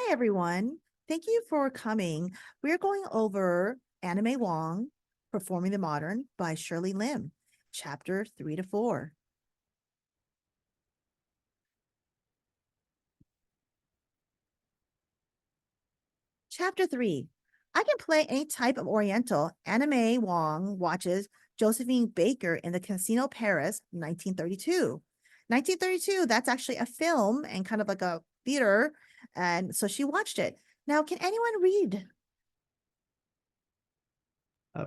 Hi, everyone. Thank you for coming. We're going over Anna May Wong, Performing the Modern by Shirley Lim, chapter 3 to 4. Chapter 3. I can play any type of Oriental. Anna May Wong watches Josephine Baker in the Casino Paris, 1932. 1932, that's actually a film and kind of like a theater. And so she watched it. Now, can anyone read?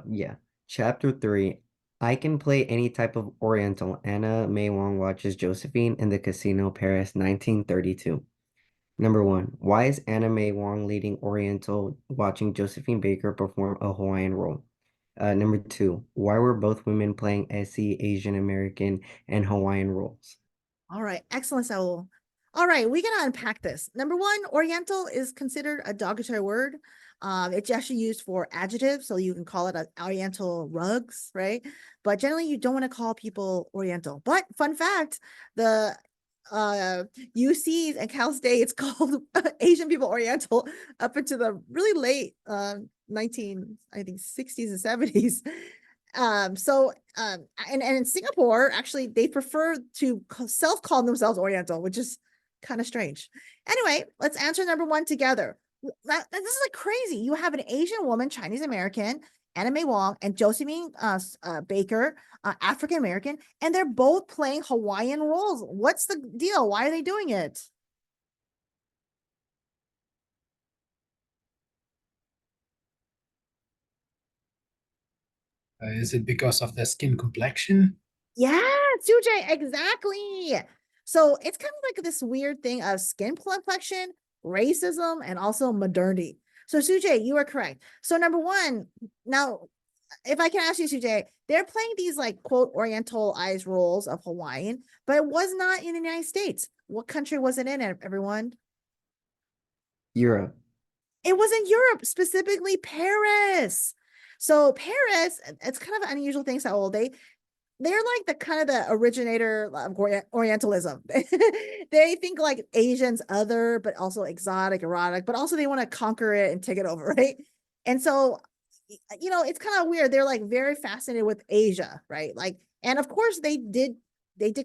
Yeah. Chapter 3. I can play any type of Oriental. Anna May Wong watches Josephine in the Casino Paris 1932. Number 1. Why is Anna May Wong leading Oriental watching Josephine Baker perform a Hawaiian role? Number 2. Why were both women playing SC Asian American and Hawaiian roles? All right, excellent, Saul. All right, we gotta unpack this. Number one, Oriental is considered a derogatory word. It's actually used for adjectives, so you can call it a Oriental rugs, right? But generally, you don't want to call people Oriental. But fun fact, the UCs and Cal State, it's called Asian people Oriental up into the really late 19, I think 60s and 70s. And in Singapore, actually, they prefer to self-call themselves Oriental, which is kind of strange. Anyway, let's answer number one together. This is like crazy. You have an Asian woman, Chinese American, Anna May Wong, and Josephine Baker, African American, and they're both playing Hawaiian roles. What's the deal? Why are they doing it? Is it because of the skin complexion? Yeah, Sujay, exactly. So it's kind of like this weird thing of skin complexion, racism, and also modernity. So Sujay, you are correct. So number one, now if I can ask you, Sujay, they're playing these like quote Orientalized roles of Hawaiian, but it was not in the United States. What country was it in, everyone? Europe. It was in Europe, specifically Paris. So Paris, it's kind of an unusual thing. So they're like the kind of the originator of Orientalism. They think like Asians other, but also exotic, erotic, but also they want to conquer it and take it over, right? And so, it's kind of weird. They're like very fascinated with Asia, right? Like, and of course they did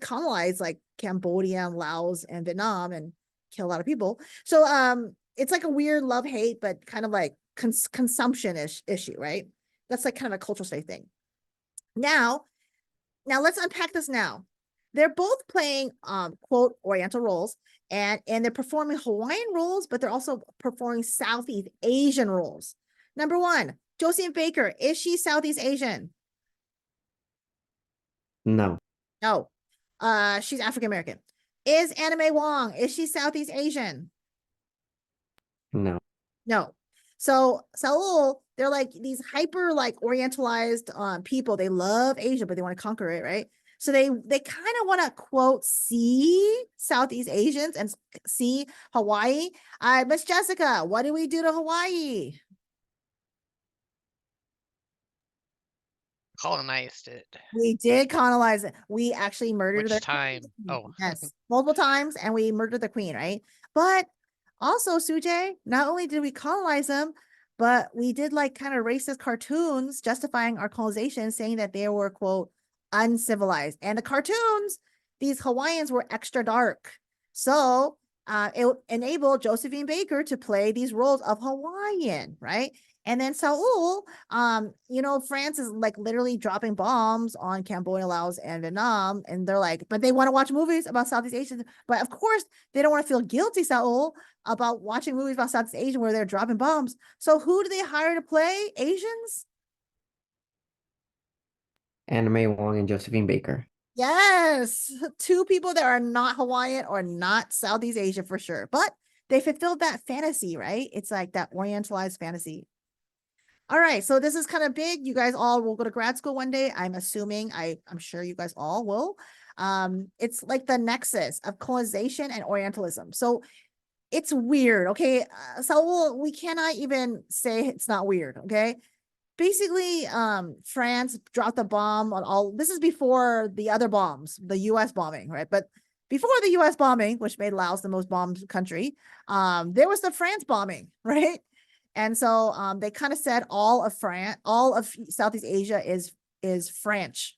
colonize like Cambodia and Laos and Vietnam and kill a lot of people. So it's like a weird love hate, but kind of like consumption issue, right? That's like kind of a cultural state thing. Now, let's unpack this now. They're both playing quote Oriental roles and they're performing Hawaiian roles, but they're also performing Southeast Asian roles. Number one, Josephine Baker, is she Southeast Asian? No. No. She's African American. Is Anna May Wong, is she Southeast Asian? No. No. So Saul, they're like these hyper like orientalized people. They love Asia, but they want to conquer it, right? So they kind of want to quote see Southeast Asians and see Hawaii. Miss Jessica, what did we do to Hawaii? Colonized it. We did colonize it. We actually murdered Which their time? queen. Oh, Yes, multiple times, and we murdered the queen, right? But also, Sujay, not only did we colonize them, but we did like kind of racist cartoons justifying our colonization, saying that they were quote uncivilized. And the cartoons, these Hawaiians were extra dark. So it enabled Josephine Baker to play these roles of Hawaiian, right? And then Saul, France is like literally dropping bombs on Cambodia, Laos, and Vietnam. And they're like, but they want to watch movies about Southeast Asians. But of course, they don't want to feel guilty, Saul, about watching movies about Southeast Asian where they're dropping bombs. So who do they hire to play Asians? Anna May Wong and Josephine Baker. Yes, two people that are not Hawaiian or not Southeast Asian for sure. But they fulfilled that fantasy, right? It's like that orientalized fantasy. All right, so this is kind of big. You guys all will go to grad school one day. I'm assuming, I'm sure you guys all will. It's like the nexus of colonization and Orientalism. So it's weird, okay? So we cannot even say it's not weird, okay? Basically, France dropped a bomb on all. This is before the other bombs, the U.S. bombing, right? But before the US bombing, which made Laos the most bombed country, there was the France bombing, right? And so they kind of said all of France, all of Southeast Asia is French.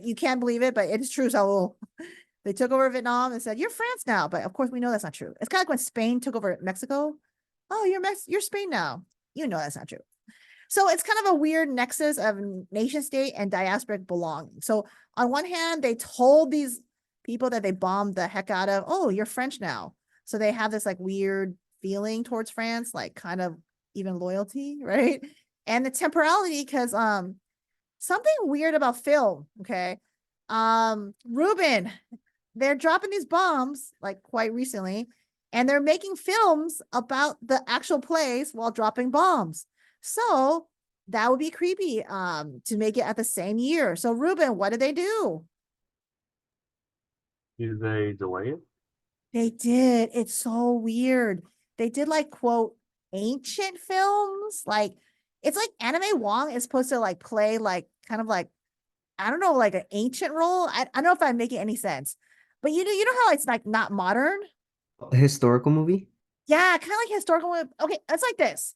You can't believe it, but it is true. So they took over Vietnam and said, "You're France now." But of course, we know that's not true. It's kind of like when Spain took over Mexico. Oh, you're Spain now. You know that's not true. So it's kind of a weird nexus of nation state and diasporic belonging. So on one hand, they told these people that they bombed the heck out of, "Oh, you're French now." So they have this like weird feeling towards France, like kind of even loyalty, right? And the temporality, because something weird about film, okay? Ruben, they're dropping these bombs like quite recently, and they're making films about the actual plays while dropping bombs. So that would be creepy to make it at the same year. So Ruben, what did they do? Did they delay it? They did. It's so weird. They did like quote ancient films. Like it's like Anna May Wong is supposed to like play like kind of like I don't know, like an ancient role. I don't know if I'm making any sense. But you know how it's like not modern? A historical movie? Yeah, kind of like historical. Okay, it's like this.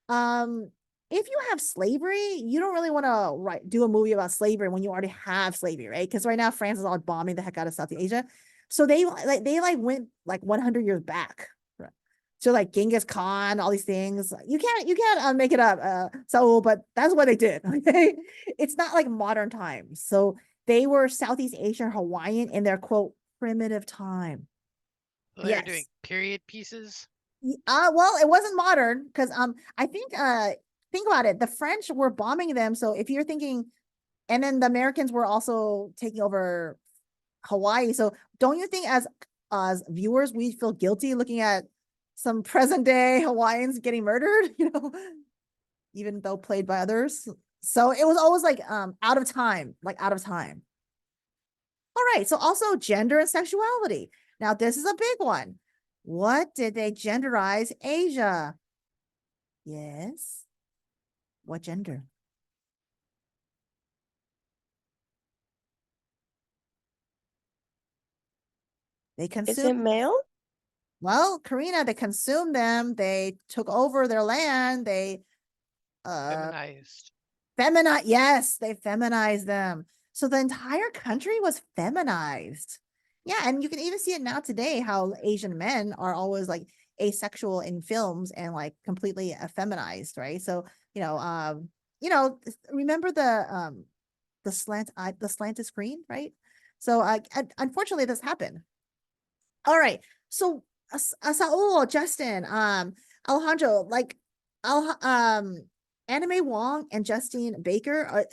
Um, if you have slavery, you don't really want to do a movie about slavery when you already have slavery, right? Because right now France is all bombing the heck out of South Asia, so they went like 100 years back, right? So like Genghis Khan, all these things. You can't make it up, Saul, but that's what they did. Okay, it's not like modern times. So they were Southeast Asian Hawaiian in their quote primitive time. So they were doing Yes. period pieces. Well, it wasn't modern because I think about it. The French were bombing them. So if you're thinking, and then the Americans were also taking over Hawaii. So don't you think as viewers we feel guilty looking at some present day Hawaiians getting murdered, even though played by others? So it was always like out of time, like out of time. All right. So also gender and sexuality. Now this is a big one. What did they genderize Asia? Yes. What gender? They Is it consumed. male? Well, Karina, they consumed them. They took over their land. They Feminized. feminized. Yes, they feminized them. So the entire country was feminized. Yeah, and you can even see it now today how Asian men are always like asexual in films and like completely effeminized, right? So, remember the slanted screen, right? So unfortunately this happened. All right. So Saul, Justin, Alejandro, like Anna May Wong and Justine Baker,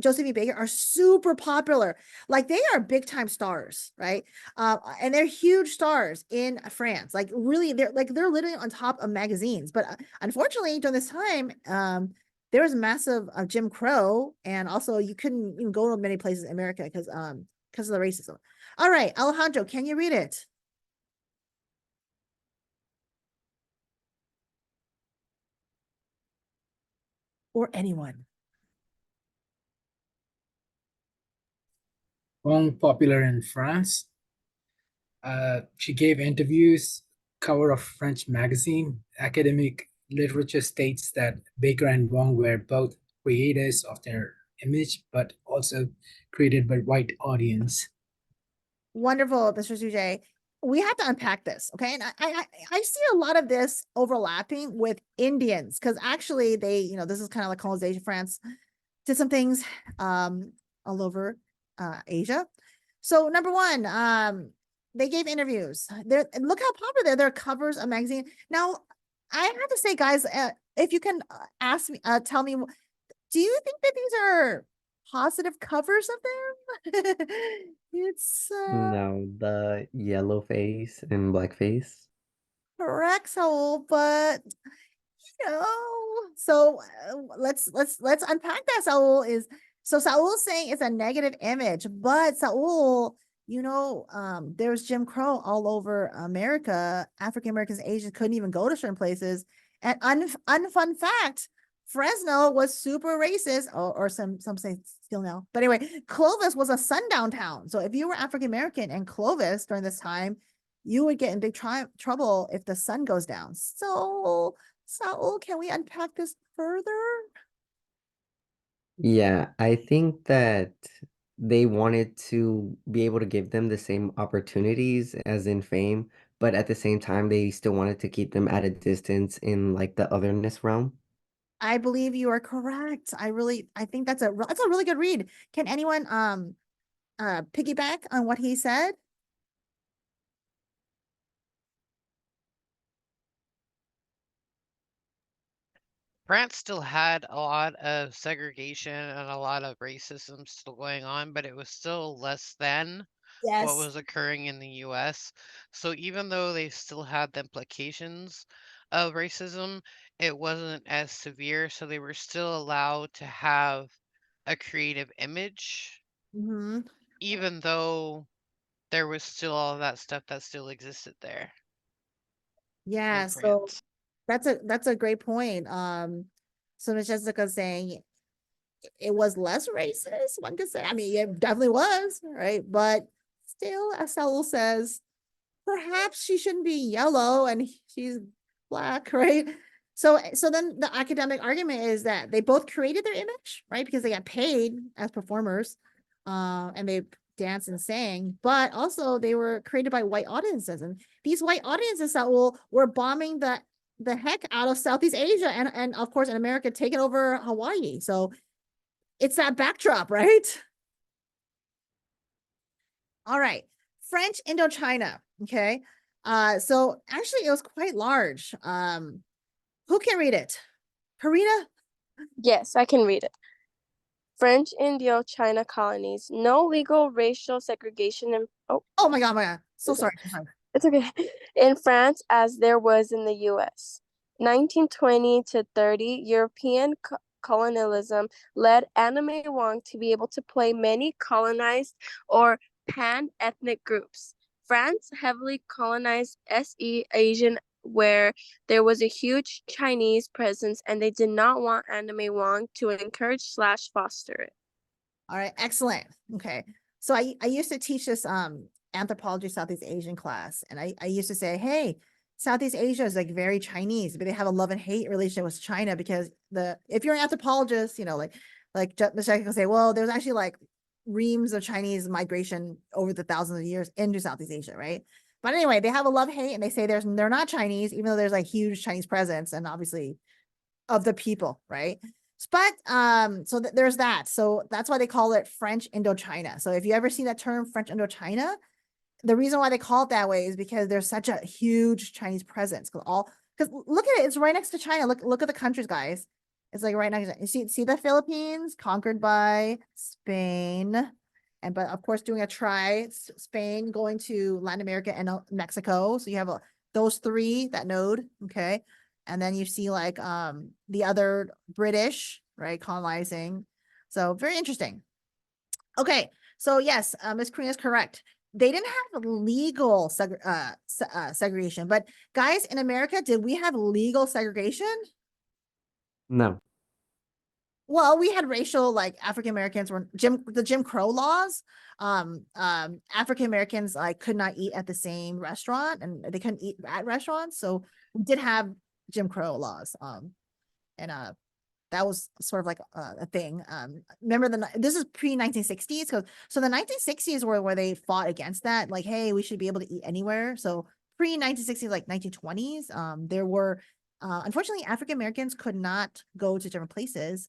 Josephine Baker are super popular. Like they are big time stars, right? And they're huge stars in France. Like really, they're literally on top of magazines. But unfortunately, during this time, there was massive Jim Crow, and also you couldn't even go to many places in America because of the racism. All right, Alejandro, can you read it? Or anyone? Wong popular in France. She gave interviews, cover of French magazine. Academic literature states that Baker and Wong were both creators of their image, but also created by white audience. Wonderful, Mr. Sujay. We have to unpack this, okay? And I see a lot of this overlapping with Indians because actually they, this is kind of like colonization. France did some things all over Asia. So number one, they gave interviews. Look how popular they're covers of magazine. Now, I have to say, guys, if you can tell me, do you think that these are positive covers of them? It's No, the yellow face and black face. correct, Saul, but so let's unpack that. Saul's saying it's a negative image, but Saul, there's Jim Crow all over America. African Americans, Asians couldn't even go to certain places. And unfun fact, Fresno was super racist, or some say still now. But anyway, Clovis was a sundown town. So if you were African American and Clovis during this time, you would get in big trouble if the sun goes down. So, Saul, can we unpack this further? Yeah, I think that they wanted to be able to give them the same opportunities as in fame, but at the same time, they still wanted to keep them at a distance in like the otherness realm. I believe you are correct. I think that's a really good read. Can anyone piggyback on what he said? France still had a lot of segregation and a lot of racism still going on, but it was still less than what Yes. was occurring in the US. So even though they still had the implications of racism, it wasn't as severe. So they were still allowed to have a creative image, Mm-hmm. even though there was still all of that stuff that still existed there Yeah, in so France. that's a great point. So Miss Jessica's saying it was less racist, one could say. I mean, it definitely was, right? But still, as Saul says, perhaps she shouldn't be yellow and she's black, right? So then the academic argument is that they both created their image, right? Because they got paid as performers, and they danced and sang, but also they were created by white audiences, and these white audiences that were bombing the heck out of Southeast Asia and of course in America taking over Hawaii. So it's that backdrop, right? All right. French Indochina. Okay. So actually it was quite large. Who can read it? Karina? Yes, I can read it. French Indochina colonies. No legal racial segregation in Oh my God, my God. So Okay. sorry. So sorry. It's okay. In France as there was in the US. 1920 to 30, European colonialism led Anna May Wong to be able to play many colonized or pan-ethnic groups. France heavily colonized SE Asian where there was a huge Chinese presence and they did not want Anna May Wong to encourage/foster it. All right. Excellent. Okay. So I used to teach this anthropology Southeast Asian class, and I used to say, hey, Southeast Asia is like very Chinese, but they have a love and hate relationship with China because if you're an anthropologist, you know, like Ms. Jackie will say, well, there's actually like reams of Chinese migration over the thousands of years into Southeast Asia, right? But anyway, they have a love hate, and they say they're not Chinese, even though there's like huge Chinese presence and obviously of the people, right? But so there's that. So that's why they call it French Indochina. So if you ever see that term French Indochina, the reason why they call it that way is because there's such a huge Chinese presence. Because look at it, it's right next to China. Look at the countries, guys. It's like right next to, you see the Philippines conquered by Spain, and but of course doing a Spain going to Latin America and Mexico. So you have those three, that node, okay, and then you see like the other British, right, colonizing. So very interesting. Okay, so yes, Miss Karina is correct. They didn't have legal segregation, but guys, in America, did we have legal segregation? No. Well, we had racial, like African Americans were the Jim Crow laws. African Americans like could not eat at the same restaurant, and they couldn't eat at restaurants. So we did have Jim Crow laws. And that was sort of like a thing. Remember this is pre 1960s, so the 1960s were where they fought against that. Like, hey, we should be able to eat anywhere. So pre 1960s, like 1920s, there were unfortunately African Americans could not go to different places.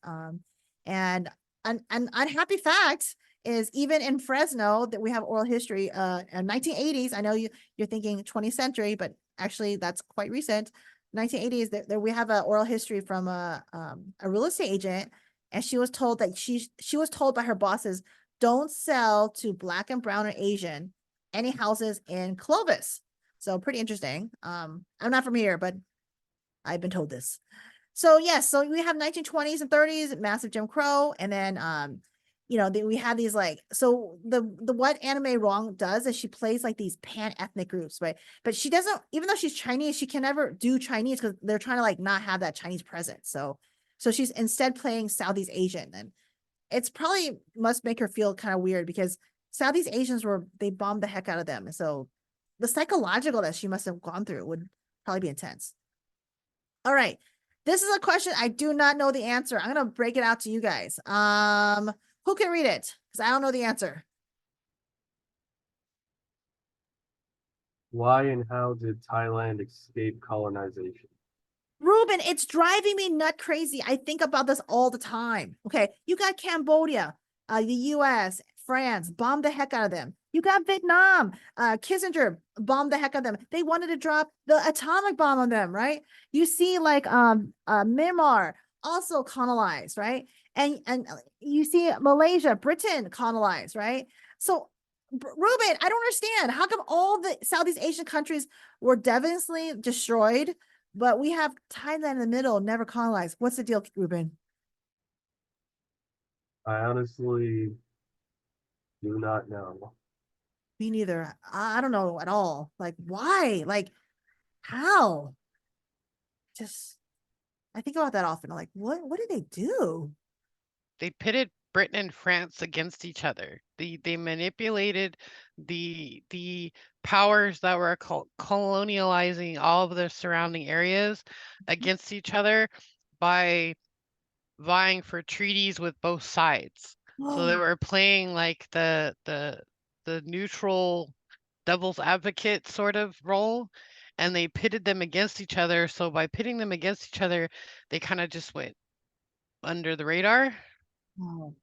And an unhappy fact is even in Fresno that we have oral history. In 1980s, I know you're thinking 20th century, but actually that's quite recent. 1980s, there we have an oral history from a real estate agent, and she was told that she was told by her bosses, don't sell to Black and Brown or Asian any houses in Clovis. So pretty interesting. I'm not from here, but I've been told this. So yes, so we have 1920s and 30s, massive Jim Crow, and then we have these like, so the what Anna May Wong does is she plays like these pan-ethnic groups, right? But she doesn't, even though she's Chinese, she can never do Chinese because they're trying to like not have that Chinese presence. So she's instead playing Southeast Asian, it's probably must make her feel kind of weird because Southeast Asians they bombed the heck out of them. So the psychological that she must have gone through would probably be intense. All right. This is a question I do not know the answer. I'm gonna break it out to you guys. Who can read it? Because I don't know the answer. Why and how did Thailand escape colonization? Ruben, it's driving me nut crazy. I think about this all the time. Okay, you got Cambodia, the US, France, bombed the heck out of them. You got Vietnam, Kissinger bombed the heck out of them. They wanted to drop the atomic bomb on them, right? You see like Myanmar also colonized, right? And you see Malaysia, Britain colonized, right? So Ruben, I don't understand. How come all the Southeast Asian countries were devastatingly destroyed, but we have Thailand in the middle, never colonized? What's the deal, Ruben? I honestly do not know. Me neither. I don't know at all. Like, why? Like, how? Just, I think about that often. I'm like, what did they do? They pitted Britain and France against each other. They manipulated the powers that were colonializing all of the surrounding areas against each other by vying for treaties with both sides. So they were playing like the neutral devil's advocate sort of role, and they pitted them against each other. So by pitting them against each other, they kind of just went under the radar. Oh.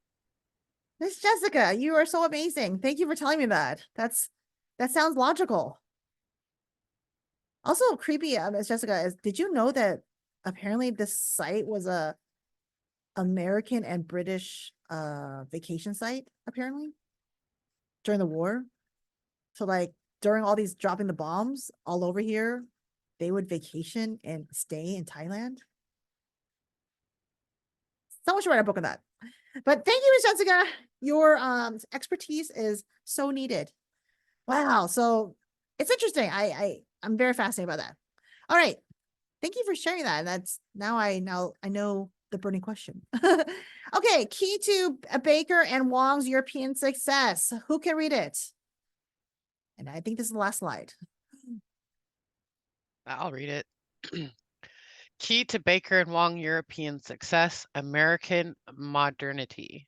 Miss Jessica, you are so amazing. Thank you for telling me that. That sounds logical. Also creepy, Miss Jessica, is did you know that apparently this site was a American and British vacation site, apparently, during the war? So like during all these dropping the bombs all over here, they would vacation and stay in Thailand. Someone should write a book on that. But thank you, Miss Jessica. Your expertise is so needed. Wow. So it's interesting. I'm very fascinated by that. All right. Thank you for sharing that. That's now I know the burning question. Okay, key to Baker and Wong's European success. Who can read it? And I think this is the last slide. I'll read it. Key to Baker and Wong European success, American modernity.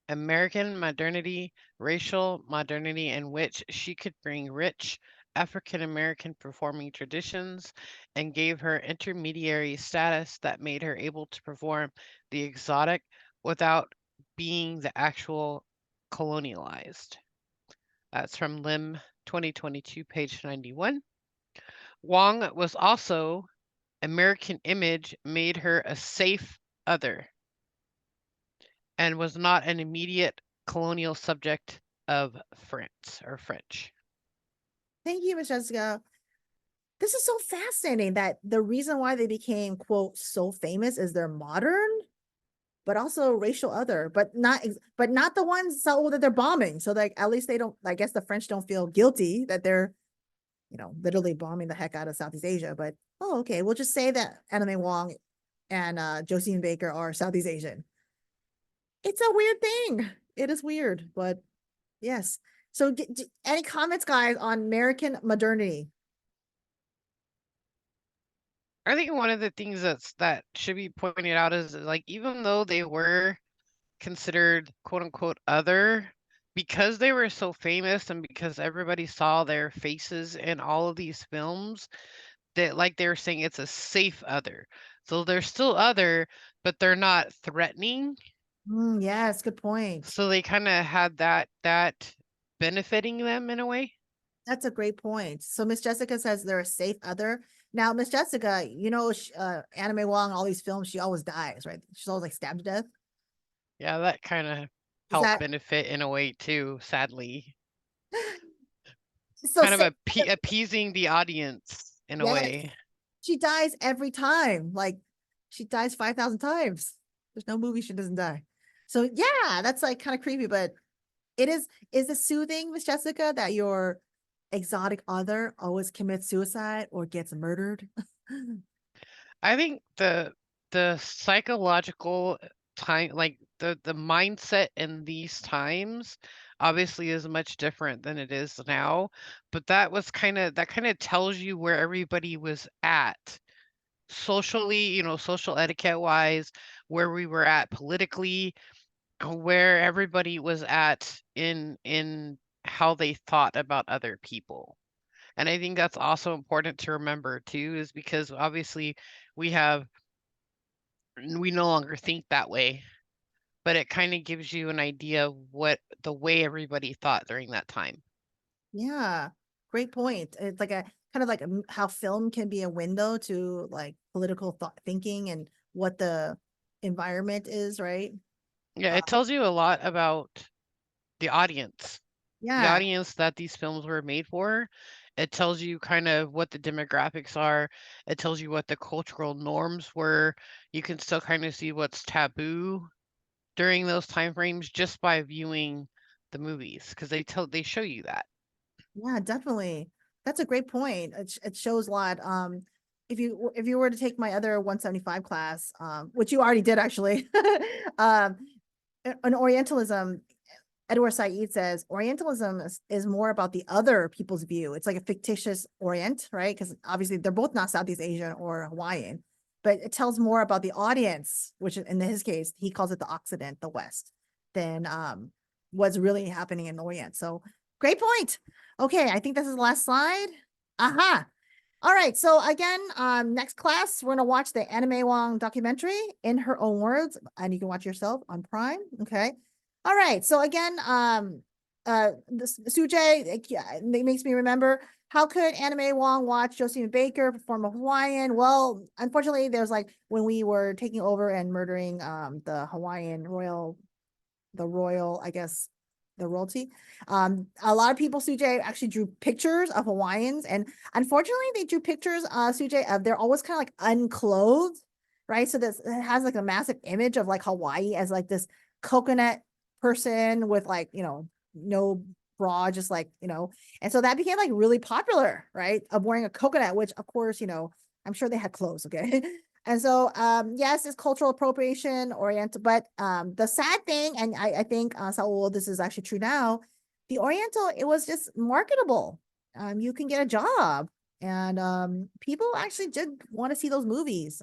American modernity, racial modernity in which she could bring rich African American performing traditions and gave her intermediary status that made her able to perform the exotic without being the actual colonialized. That's from Lim 2022, page 91. Wong was also American image made her a safe other and was not an immediate colonial subject of France or French. Thank you, Miss Jessica. This is so fascinating that the reason why they became, quote, so famous is they're modern, but also racial other, but not the ones so that they're bombing. So like at least they don't, I guess the French don't feel guilty that they're, literally bombing the heck out of Southeast Asia. But okay, we'll just say that Anna May Wong and Josephine Baker are Southeast Asian. It's a weird thing. It is weird, but yes. So any comments, guys, on American modernity? I think one of the things that should be pointed out is like even though they were considered quote unquote other, because they were so famous and because everybody saw their faces in all of these films, that like they were saying it's a safe other. So they're still other, but they're not threatening. Yes, good point. So they kind of had that benefiting them in a way. That's a great point. So Miss Jessica says they're a safe other. Now, Miss Jessica, Anna May Wong, all these films, she always dies, right? She's always like stabbed to death. Yeah, that kind of helped benefit in a way too, sadly. So kind of appeasing the audience in a way. She dies every time. Like she dies 5,000 times. There's no movie she doesn't die. So yeah, that's like kind of creepy, but is it soothing, Miss Jessica, that your exotic other always commits suicide or gets murdered? I think the psychological time, like the mindset in these times obviously is much different than it is now, but that kind of tells you where everybody was at socially, social etiquette wise, where we were at politically, where everybody was at in how they thought about other people. And I think that's also important to remember too, is because obviously we have we no longer think that way, but it kind of gives you an idea of what the way everybody thought during that time. Yeah, great point. It's like a kind of like how film can be a window to like political thought thinking and what the environment is, right? Yeah, Uh, it tells you a lot about the audience. The yeah, audience that these films were made for. It tells you kind of what the demographics are. It tells you what the cultural norms were. You can still kind of see what's taboo during those time frames just by viewing the movies because they show you that. yeah, definitely. That's a great point. It shows a lot. If you were to take my other 175 class, which you already did actually, um, an Orientalism, Edward Said says Orientalism is more about the other people's view. It's like a fictitious Orient, right? Because obviously they're both not Southeast Asian or Hawaiian, but it tells more about the audience, which in his case, he calls it the Occident, the West, than what's really happening in Orient. So great point. Okay, I think this is the last slide. Aha. All right. So again, next class, we're gonna watch the Anna May Wong documentary in her own words, and you can watch yourself on Prime. Okay. All right. So again, this Sujay, it makes me remember, how could Anna May Wong watch Josephine Baker perform a Hawaiian? Well, unfortunately, there's like when we were taking over and murdering the Hawaiian royal, I guess, the royalty. A lot of people, Sujay, actually drew pictures of Hawaiians, and unfortunately, they drew pictures, Sujay, of they're always kind of like unclothed, right? So this it has like a massive image of like Hawaii as like this coconut person with like no bra, just like and so that became like really popular, right? Of wearing a coconut, which of course I'm sure they had clothes, okay. And so, yes, it's cultural appropriation oriental, but the sad thing, and I think, Saul, this is actually true now, the Oriental, it was just marketable. You can get a job, and people actually did want to see those movies.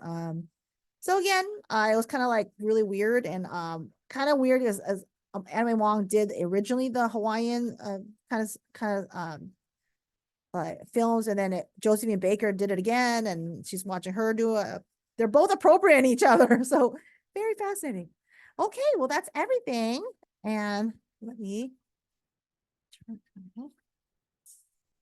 So again, it was kind of like really weird, and kind of weird as Anna May Wong did originally the Hawaiian films, and then Josephine Baker did it again, and she's watching her do a. They're both appropriate each other, so very fascinating. Okay, well that's everything, and let me turn